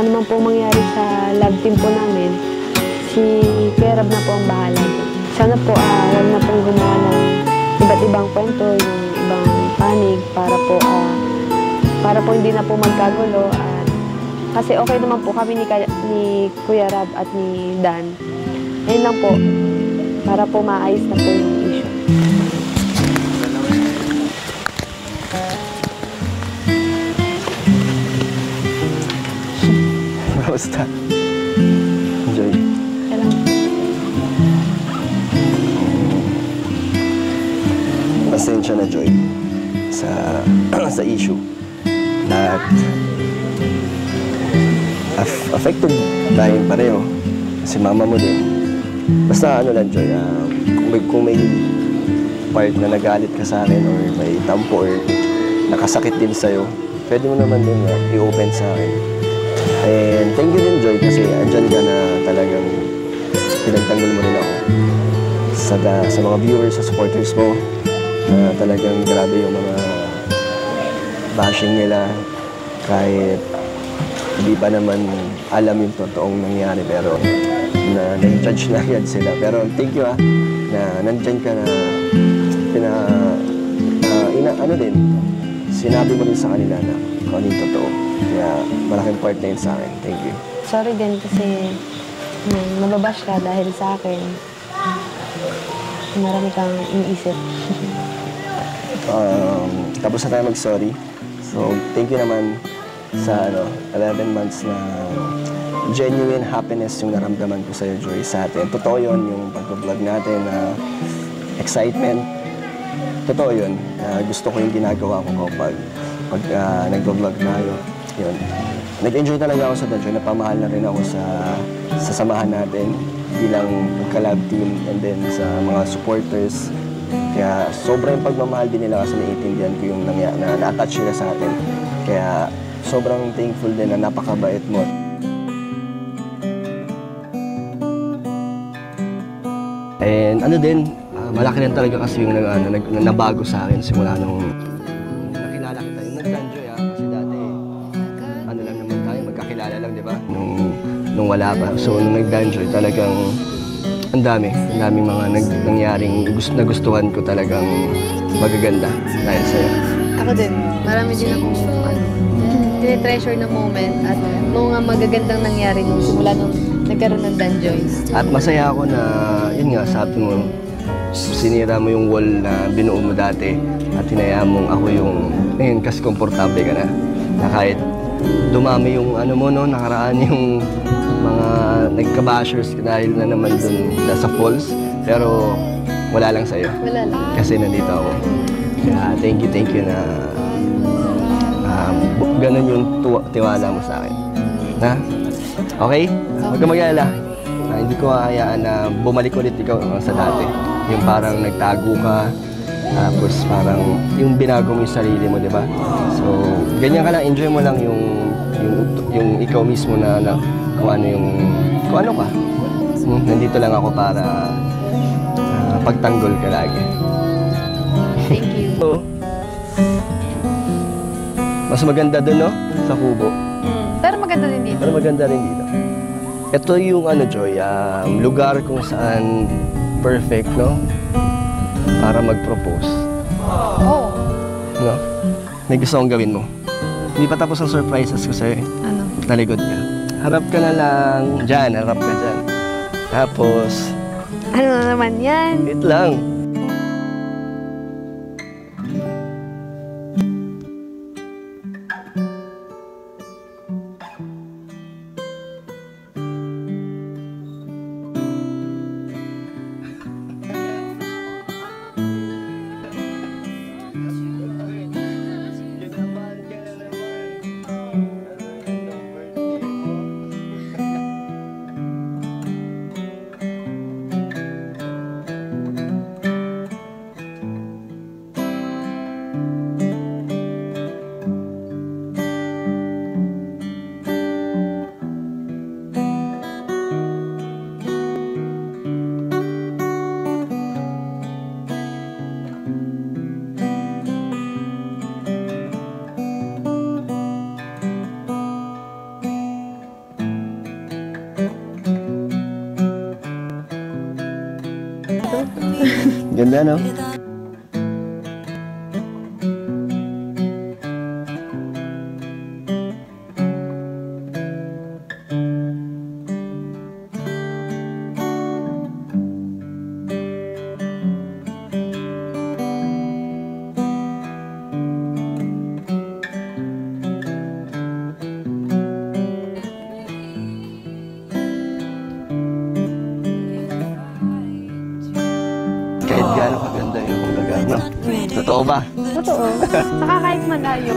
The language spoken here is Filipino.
ano man po mangyari sa love team po namin, si Kuya Rab na po ang bahala doon. Sana po huwag na pong gumawa ng iba't ibang kwento, yung ibang panig para po hindi na po magkagulo. Kasi okay naman po kami ni Kuya Rab at ni Dan. Ayun lang po, para po maayos na po yung issue. Basta. Enjoy. Kailan? Pasensya na, Joy, sa issue. At affected tayong pareho. Si mama mo din. Basta ano lang, Joy, kung may part na nagalit ka sa akin or may tampo or nakasakit din sa'yo, pwede mo naman din i-open sa akin. And thank you din, Joy, kasi andyan ka na talagang pinagtanggol mo rin ako sa mga viewers, sa supporters mo, na talagang grabe yung mga bashing nila kahit hindi pa naman alam yung totoong nangyari, pero na-judge na agad sila. Pero thank you na nandyan ka na ano din, sinabi mo rin sa kanila na kung ano yung totoo. Kaya malaking part na yun sa akin. Thank you. Sorry din kasi nababash ka dahil sa akin. Marami kang iniisip. Tapos na tayo mag-sorry. So, thank you naman sa 11 months na genuine happiness yung naramdaman ko sa'yo, Joy, sa atin. Totoo yun, yung pag-vlog natin na excitement. Totoo yun. Gusto ko yung ginagawa ko kapag nag-vlog tayo. Yun. Nag-enjoy talaga ako sa Joy. Napamahal na rin ako sa samahan natin bilang collab team and then sa mga supporters. Kaya sobrang pagmamahal din nila kasi naiintindihan ko yung na-attach nila sa atin. Kaya sobrang thankful din na napakabait mo. And ano din, malaki rin talaga kasi yung nabago sa akin simula nung nakilala kita. Yung nag-Joy kasi dati ano lang naman tayo, magkakilala lang, di ba? Nung wala pa. So nung nag-Joy talagang ang daming mga nangyaring nagustuhan ko talagang magaganda dahil sa'yo. Ako din, marami din akong tinitreasure na moment at mga magagandang nangyari nung simula nung nagkaroon ng Danjoy. At masaya ako na, yun nga, sabi mo, sinira mo yung wall na binuo mo dati at hinayaan mong ako yung, ngayon, kasi komportable ka na. Na kahit dumami yung nakaraan yung mga nagka-bashers dahil na naman dun nasa falls, pero wala lang sa'yo. Wala lang. Kasi nandito ako. Kaya thank you na ganun yung tiwala mo sa akin. Na? Okay? Huwag ka mag-alala. Hindi ko hayaan na bumalik ulit ikaw sa dati. Yung parang nagtago ka, tapos parang yung binago mo yung sarili mo, di ba? So, ganyan ka lang, enjoy mo lang yung ikaw mismo na kung ano ka. Nandito lang ako para pagtanggol ka lagi. Thank you. So, mas maganda dun, no? Sa Kubo. Pero maganda din dito. Pero maganda rin dito. Ito yung Joy, lugar kung saan perfect, no? Para mag-propose. Oh. No? May gusto kong gawin mo. Hindi pa tapos ang surprises ko sa'yo. Ano? Talikod ka. Harap ka na lang. Diyan, harap ka dyan. Tapos... Ano na naman yan? Wait lang. Ganda, no? Kahit gaano kaganda yung kumbaga, no? Totoo ba? Totoo. Saka kahit malayo,